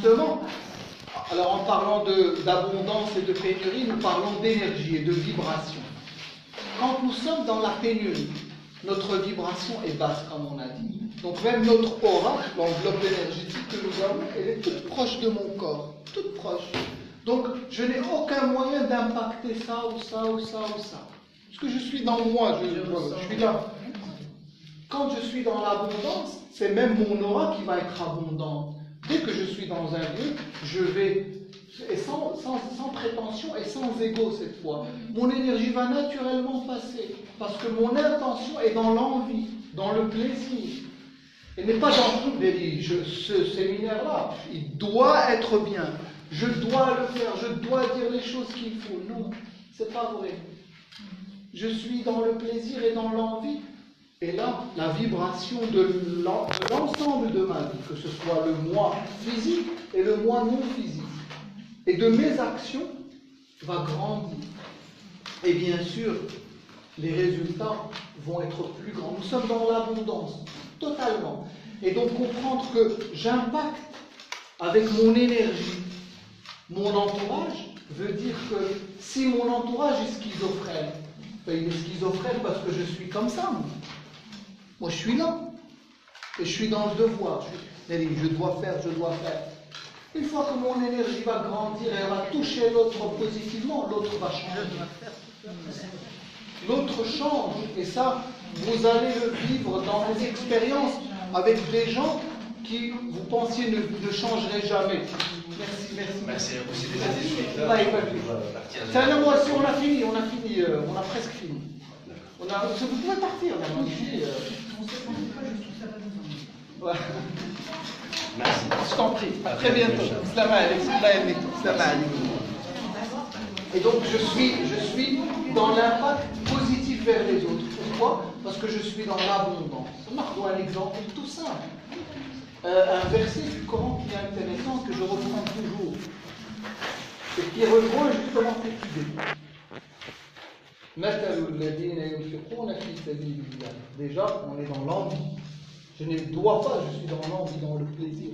justement, alors en parlant d'abondance et de pénurie, nous parlons d'énergie et de vibration. Quand nous sommes dans la pénurie, notre vibration est basse, comme on a dit. Donc même notre aura, l'enveloppe énergétique que nous avons, elle est toute proche de mon corps, toute proche. Donc je n'ai aucun moyen d'impacter ça ou ça ou ça ou ça. Parce que je suis dans moi, je suis là. Quand je suis dans l'abondance, c'est même mon aura qui va être abondante. Dès que je suis dans un lieu, je vais, et sans prétention et sans ego cette fois, mon énergie va naturellement passer. Parce que mon intention est dans l'envie, dans le plaisir. Elle n'est pas dans ce séminaire-là, il doit être bien. Je dois le faire, je dois dire les choses qu'il faut. Non, c'est pas vrai. Je suis dans le plaisir et dans l'envie. Et là, la vibration de l'ensemble de ma vie, que ce soit le moi physique et le moi non physique, et de mes actions, va grandir. Et bien sûr, les résultats vont être plus grands. Nous sommes dans l'abondance, totalement. Et donc comprendre que j'impacte avec mon énergie mon entourage veut dire que si mon entourage est schizophrène, il est schizophrène parce que je suis comme ça. Moi, je suis là. Et je suis dans le devoir. Je dois faire, je dois faire. Une fois que mon énergie va grandir et elle va toucher l'autre positivement, l'autre va changer. L'autre change. Et ça, vous allez le vivre dans les expériences avec des gens qui, vous pensiez, ne changeraient jamais. Merci. Merci à vous, c'est déjà 18h. C'est un mois, on a fini, on a presque fini. Vous pouvez partir maintenant. Voilà. Merci. Je t'en prie. À très bientôt. Salam alaikum. Et donc je suis dans l'impact positif vers les autres. Pourquoi? Parce que je suis dans l'abondance. On a un exemple tout simple. Un verset du Coran qui est intéressant, que je reprends toujours, et qui rejoint justement cette idée. Déjà, on est dans l'envie. Je ne dois pas, je suis dans l'envie, dans le plaisir.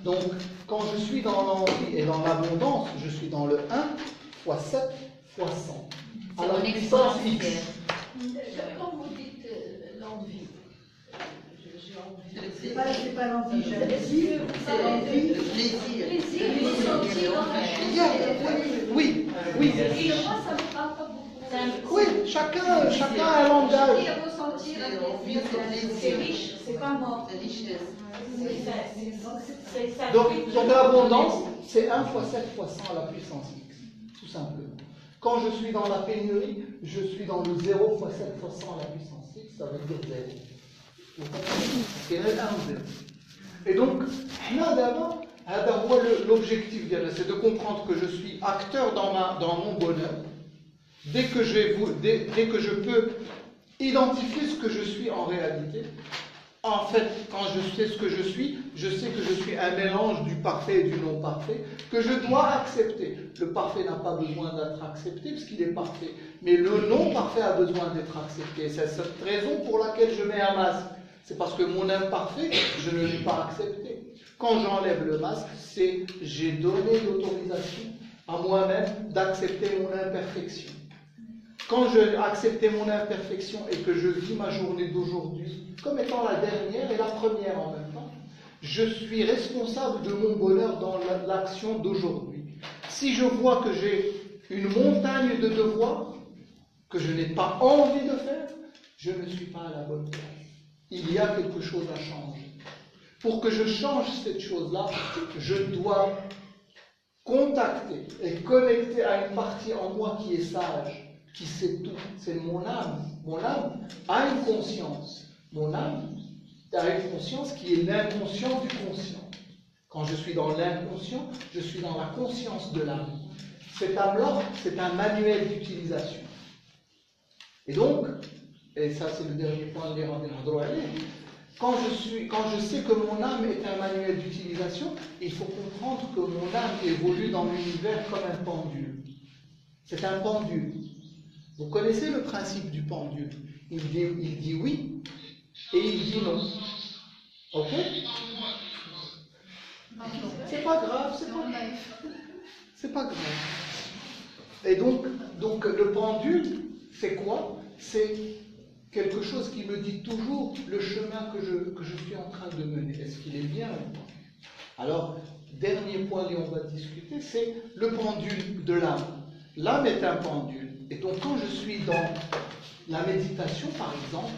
Donc, quand je suis dans l'envie et dans l'abondance, je suis dans le 1 fois 7 fois 100. À la puissance X. Quand vous dites l'envie, c'est pas l'envie, c'est l'envie, le plaisir, le sentir dans la vie. Oui. Et moi, ça ne me parle pas beaucoup. Oui, chacun a un langage. Ressentir un plaisir, c'est riche, c'est pas mort. C'est richesse. Donc l'abondance, c'est 1 fois 7 fois 100 à la puissance X, tout simplement. Quand je suis dans la pénurie, je suis dans le 0 fois 7 fois 100 à la puissance X, ça veut dire 0. Vous comprenez? C'est 1 ou 0. Et donc, là d'abord, l'objectif, c'est de comprendre que je suis acteur dans mon bonheur. Dès que je peux identifier ce que je suis en réalité, en fait, quand je sais ce que je sais que je suis un mélange du parfait et du non parfait, que je dois accepter. Le parfait n'a pas besoin d'être accepté parce qu'il est parfait, mais le non parfait a besoin d'être accepté. C'est cette raison pour laquelle je mets un masque. C'est parce que mon imparfait, je ne l'ai pas accepté. Quand j'enlève le masque, j'ai donné l'autorisation à moi-même d'accepter mon imperfection. Quand j'ai accepté mon imperfection et que je vis ma journée d'aujourd'hui comme étant la dernière et la première en même temps, je suis responsable de mon bonheur dans l'action d'aujourd'hui. Si je vois que j'ai une montagne de devoirs que je n'ai pas envie de faire, je ne suis pas à la bonne place. Il y a quelque chose à changer. Pour que je change cette chose-là, je dois contacter et connecter à une partie en moi qui est sage, qui sait tout. C'est mon âme. Mon âme a une conscience. Mon âme a une conscience qui est l'inconscient du conscient. Quand je suis dans l'inconscient, je suis dans la conscience de l'âme. Cette âme-là, c'est un manuel d'utilisation. Et donc, et ça c'est le dernier point de quand je sais que mon âme est un manuel d'utilisation, il faut comprendre que mon âme évolue dans l'univers comme un pendule. C'est un pendule. Vous connaissez le principe du pendule. Il dit oui, dit non. Ok? C'est pas grave, c'est pas grave. Et donc le pendule, c'est quoi? C'est quelque chose qui me dit toujours le chemin que je suis en train de mener. Est-ce qu'il est bien ou pas? Alors, dernier point et on va discuter, c'est le pendule de l'âme. L'âme est un pendule. Et donc quand je suis dans la méditation, par exemple,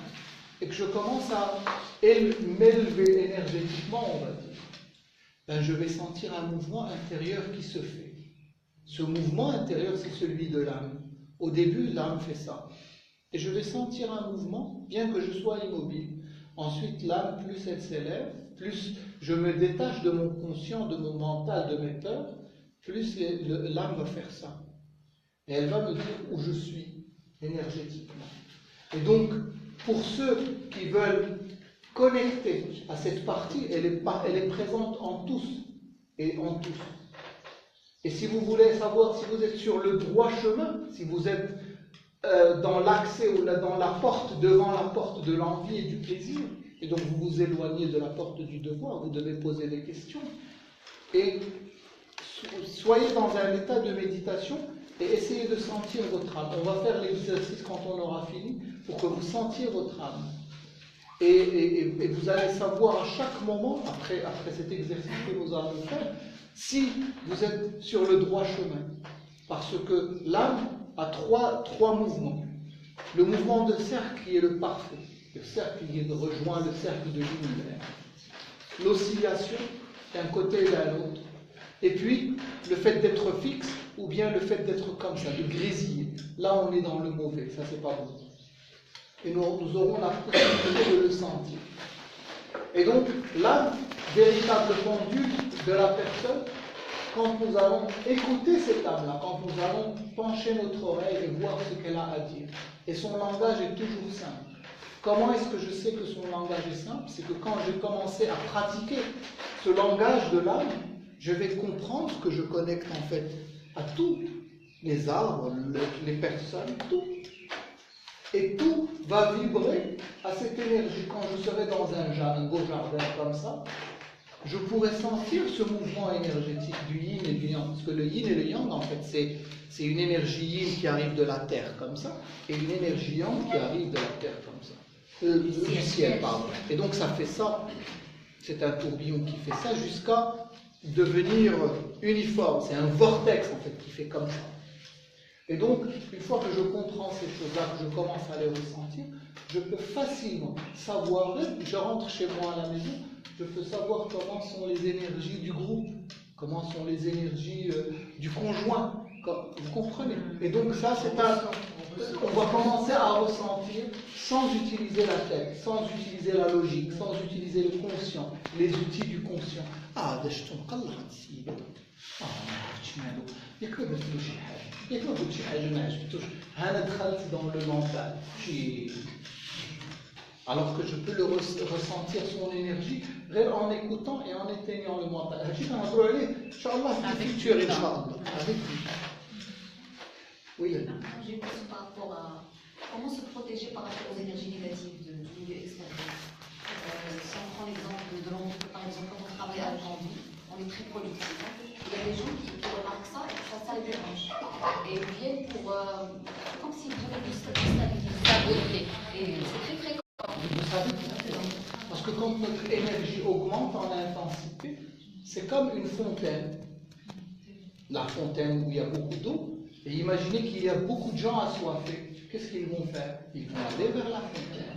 et que je commence à m'élever énergétiquement, on va dire, ben je vais sentir un mouvement intérieur qui se fait. Ce mouvement intérieur, c'est celui de l'âme. Au début, l'âme fait ça. Et je vais sentir un mouvement, bien que je sois immobile. Ensuite, l'âme, plus elle s'élève, plus je me détache de mon conscient, de mon mental, de mes peurs, plus l'âme va faire ça. Et elle va me dire où je suis énergétiquement. Et donc, pour ceux qui veulent connecter à cette partie, elle est présente en tous et en tous. Et si vous voulez savoir si vous êtes sur le droit chemin, si vous êtes dans l'accès ou dans la porte, devant la porte de l'envie et du plaisir, et donc vous vous éloignez de la porte du devoir, vous devez poser des questions. Et soyez dans un état de méditation et essayez de sentir votre âme. On va faire l'exercice quand on aura fini pour que vous sentiez votre âme. Et vous allez savoir à chaque moment, après cet exercice que nous allons faire, si vous êtes sur le droit chemin. Parce que l'âme a trois mouvements. Le mouvement de cercle qui est le parfait, le cercle qui rejoint le cercle de l'univers. L'oscillation d'un côté et d'un autre. Et puis, le fait d'être fixe ou bien le fait d'être comme ça, de grésiller. Là, on est dans le mauvais, ça c'est pas bon. Et nous aurons la possibilité de le sentir. Et donc, l'âme, véritable pendule de la personne, quand nous allons écouter cette âme-là, quand nous allons pencher notre oreille et voir ce qu'elle a à dire. Et son langage est toujours simple. Comment est-ce que je sais que son langage est simple? C'est que quand j'ai commencé à pratiquer ce langage de l'âme, je vais comprendre que je connecte en fait à tout, les arbres, les personnes, tout. Et tout va vibrer à cette énergie. Quand je serai dans un beau jardin comme ça, je pourrais sentir ce mouvement énergétique du yin et du yang. Parce que le yin et le yang, en fait, c'est une énergie yin qui arrive de la terre comme ça, et une énergie yang qui arrive de la terre comme ça. Du ciel, pardon. Et donc ça fait ça, c'est un tourbillon qui fait ça jusqu'à devenir uniforme. C'est un vortex, en fait, qui fait comme ça. Et donc, une fois que je comprends ces choses-là, que je commence à les ressentir, je peux facilement savoir, je rentre chez moi à la maison, je peux savoir comment sont les énergies du groupe, comment sont les énergies du conjoint. Vous comprenez? Et donc ça, on va commencer à ressentir sans utiliser la tête, sans utiliser la logique, sans utiliser le conscient, les outils du conscient. Ah, je t'en parle ici. Ah, tu m'as dit, il y a que de il y a que de je دخلت dans le mental. Alors que je peux le ressentir son énergie en écoutant et en éteignant le mental. Inch'Allah, dans le futur, Inch'Allah. Avec lui. Oui. J'ai une question par rapport à comment se protéger par rapport aux énergies négatives du milieu extérieur. Si on prend l'exemple de l'entreprise, par exemple, quand on travaille à Vendée, on est très productif. Il y a des gens qui remarquent ça et ça les dérange. Et ils viennent pour, comme s'ils voulaient déstabiliser. Et c'est très fréquent. Vous savez, parce que quand notre énergie augmente en intensité, c'est comme une fontaine. La fontaine où il y a beaucoup d'eau. Et imaginez qu'il y a beaucoup de gens assoiffés. Qu'est-ce qu'ils vont faire? Ils vont aller vers la fontaine.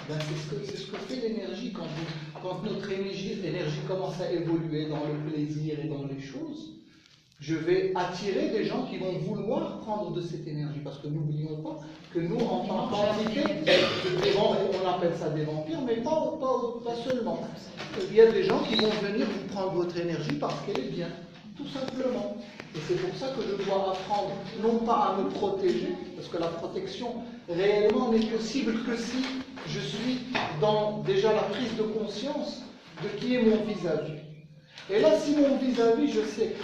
Ben, c'est ce que fait l'énergie. Quand notre énergie commence à évoluer dans le plaisir et dans les choses, je vais attirer des gens qui vont vouloir prendre de cette énergie. Parce que n'oublions pas que nous, en tant qu'entité, on appelle ça des vampires, mais pas seulement. Il y a des gens qui vont venir vous prendre votre énergie parce qu'elle est bien. Tout simplement. Et c'est pour ça que je dois apprendre, non pas à me protéger, parce que la protection réellement n'est possible que si je suis dans déjà la prise de conscience de qui est mon vis-à-vis. Et là, si mon vis-à-vis, je sais,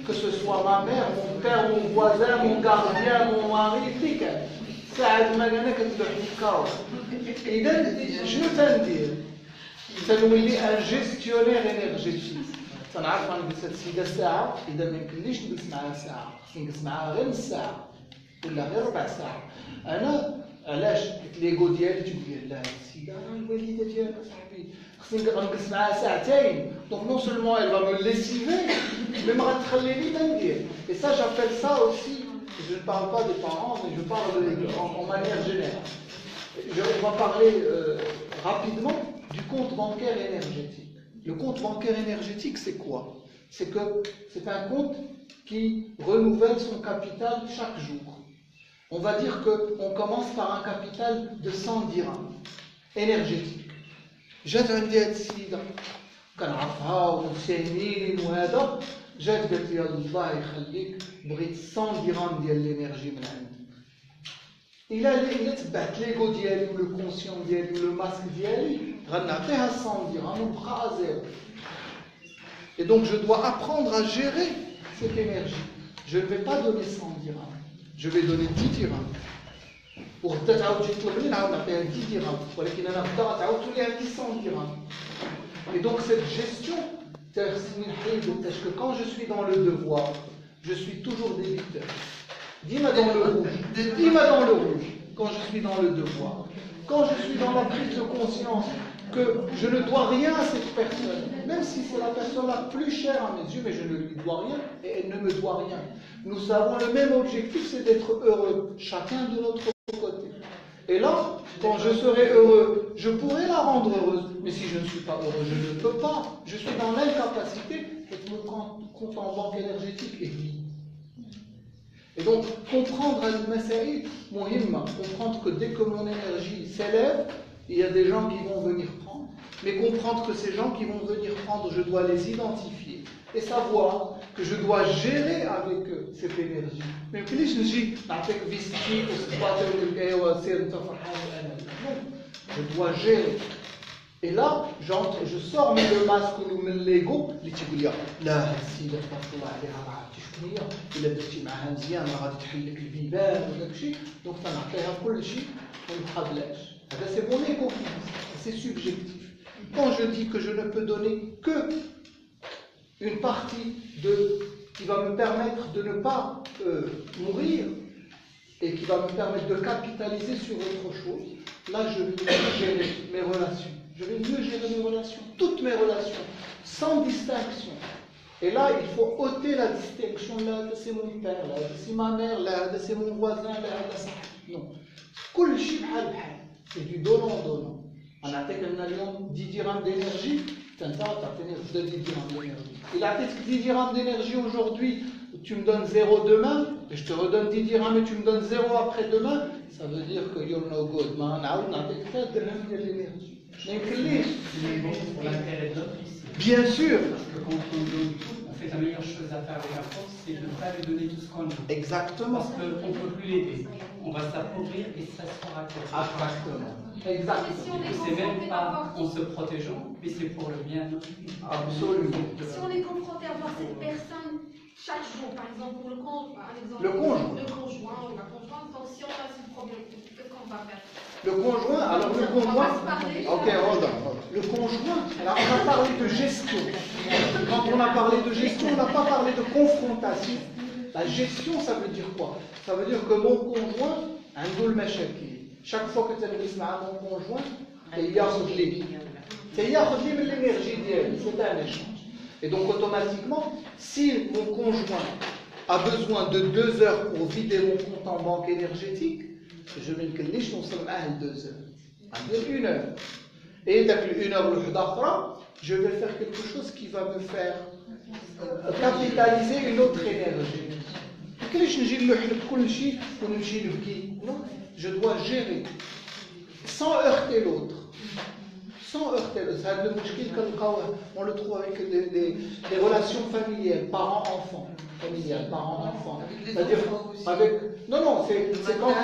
que ce soit ma mère, mon père, mon voisin, mon gardien, mon mari, ساعة ما أنا كتلوح الكاو. إذا شنو تندير؟ تنولي ان جيستيونير انرجيتيك. تنعرف غنجلس هاد السيده ساعه، اذا ما يمكنليش نجلس معاها ساعه، خصني نجلس معاها غير نص ساعه ولا غير ربع ساعه. انا علاش؟ قلت ليغو ديالي تقول لي لا السيده راه الوالده ديالك صاحبي، خصني غنجلس معاها ساعتين، دونك نون سولمون elle va me lessiver mais ما غتخليني ما ندير. Et ça j'appelle ça aussi, je ne parle pas des parents mais je parle en manière générale. On va parler rapidement du compte bancaire énergétique. Le compte bancaire énergétique, c'est quoi? C'est que c'est un compte qui renouvelle son capital chaque jour. On va dire qu'on commence par un capital de 100 dirhams énergétique. جات عندي هاد السيدة كنعرفها وسنين وهذا، جات قالت لي الله يخليك بغيت 100 درهم ديال الانرجي من عندك. إلا تبعت ليغو ديالي ولو كونسيون ديالي ولو ماسك ديالي غنعطيها 100 درهم ونبقى à zéro. Et donc je dois apprendre à gérer cette énergie. Je ne vais pas donner 100 dirhams, je vais donner 10 dirhams. وغدا تعاود تجي تطلب لي نعاود نعطيها 10 درهم، ولكن انا غدا غتعاود تولي عندي 100 درهم. Et donc cette gestion, parce que quand je suis dans le devoir, je suis toujours débiteur. Dis-moi dans le rouge. Dis-moi dans le rouge. Quand je suis dans le devoir. Quand je suis dans la prise de conscience que je ne dois rien à cette personne, même si c'est la personne la plus chère à mes yeux, mais je ne lui dois rien et elle ne me doit rien. Nous avons le même objectif, c'est d'être heureux, chacun de notre côté. Et là, quand je serai heureux, je pourrai la rendre heureuse. Mais si je ne suis pas heureux, je ne peux pas. Je suis dans l'incapacité et mon compte en banque énergétique est vide. Et donc, comprendre al-masaïl, comprendre que dès que mon énergie s'élève, il y a des gens qui vont venir prendre. Mais comprendre que ces gens qui vont venir prendre, je dois les identifier et savoir que je dois gérer avec eux cette énergie. Mais plus je dis, je dois gérer. Et là, je sors le masque ou le Lego, les تيقول لا هالسيدة تبارك الله عليها ما عرفتي شكون هي، إلا درتي معاها مزيان راه غادي تحل لك البيبان وداك الشيء، دونك تنعطيها كل شيء وما نبقاش. هذا c'est mon ego qui dit, c'est subjectif. Quand je dis que je ne peux donner que une partie qui va me permettre de ne pas mourir et qui va me permettre de capitaliser sur autre chose, là je vais gérer mes relations. Je vais mieux gérer mes relations, toutes mes relations, sans distinction. Et là, il faut ôter la distinction. Là, c'est mon père, là, c'est ma mère, là, c'est mon voisin, là, c'est... Non. كل شيء بحال بحال. C'est du donnant-donnant. أنا أعطيك اليوم 10 dirhams d'énergie, أنت تعطيني 10 dirhams d'énergie. Il a fait 10 dirhams d'énergie aujourd'hui, tu me donnes 0 demain, et je te redonne 10 dirhams et tu me donnes 0 après-demain, ça veut dire que you're no good. ما نعاود نعطيك 3 dirhams ديال l'énergie. Mais pour l'intérêt de l'autre ici. Bien sûr. Parce que quand on donne tout, en fait, la meilleure chose à faire avec la force, c'est de ne pas lui donner tout ce qu'on a. Exactement. Parce qu'on ne peut plus l'aider. On va s'appauvrir et ça se fera quoi. Exactement. Exactement. C'est même pas en se protégeant, mais c'est pour le bien. Absolument. Si on est confronté à voir cette personne chaque jour, par exemple, pour le conjoint, le conjoint ou la conjointe, donc si on a ce problème, qu'est-ce qu'on va faire? Le conjoint, alors le conjoint, ok, hold on. Le conjoint, alors on a parlé de gestion. Quand on a parlé de gestion, on n'a pas parlé de confrontation. La gestion, ça veut dire quoi? Ça veut dire que mon conjoint, un goal machaki. Chaque fois que tu as à mon conjoint, il y a l'énergie d'elle, c'est un échange. Et donc automatiquement, si mon conjoint a besoin de 2 heures pour vider mon compte en banque énergétique, je vais le laisser non seulement à 2 heures, à 1 heure. Et dans 1 heure je vais faire quelque chose qui va me faire capitaliser une autre énergie. Non, je dois gérer sans heurter l'autre. Sans heurter l'autre. On le trouve avec les relations familiales, parents-enfants. Familial, parents-enfants. C'est-à-dire avec... Non, c'est quand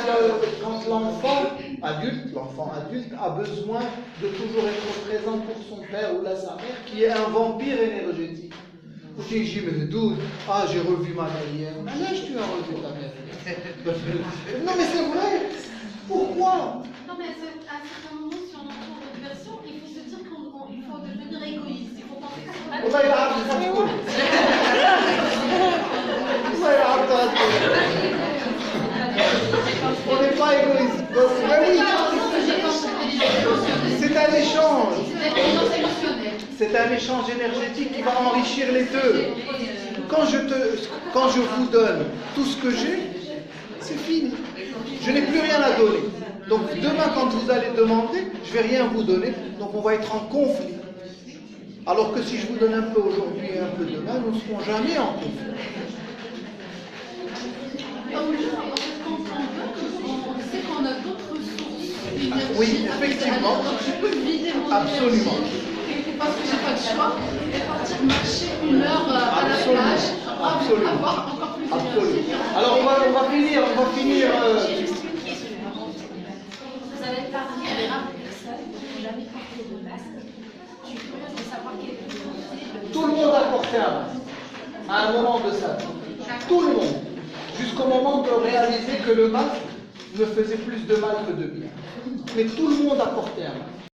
l'enfant adulte a besoin de toujours être présent pour son père ou sa mère, qui est un vampire énergétique. Ah, j'ai revu ma mère hier. Mais là, tu as revu ta mère. Non, mais c'est vrai. Donc, ben oui, c'est un échange. C'est un échange énergétique qui va enrichir les deux. Quand je vous donne tout ce que j'ai, c'est fini. Je n'ai plus rien à donner. Donc demain, quand vous allez demander, je ne vais rien vous donner. Donc on va être en conflit. Alors que si je vous donne un peu aujourd'hui et un peu demain, nous ne serons jamais en conflit. On sait qu'on a d'autres sources. Oui, effectivement. Donc je peux vider mon Absolument. parce que j'ai pas de choix et partir marcher 1 heure à la plage, Absolument. avoir encore plus Absolument. d'énergie. Alors on va finir. J'ai juste une question. Vous avez parlé à des personnes qui n'ont jamais porté de masque. Je suis curieuse de savoir quel est Tout le monde a porté un masque à un moment de sa vie. Tout le monde. Jusqu'au moment de réaliser que le masque ne faisait plus de mal que de bien. Mais tout le monde a porté un masque.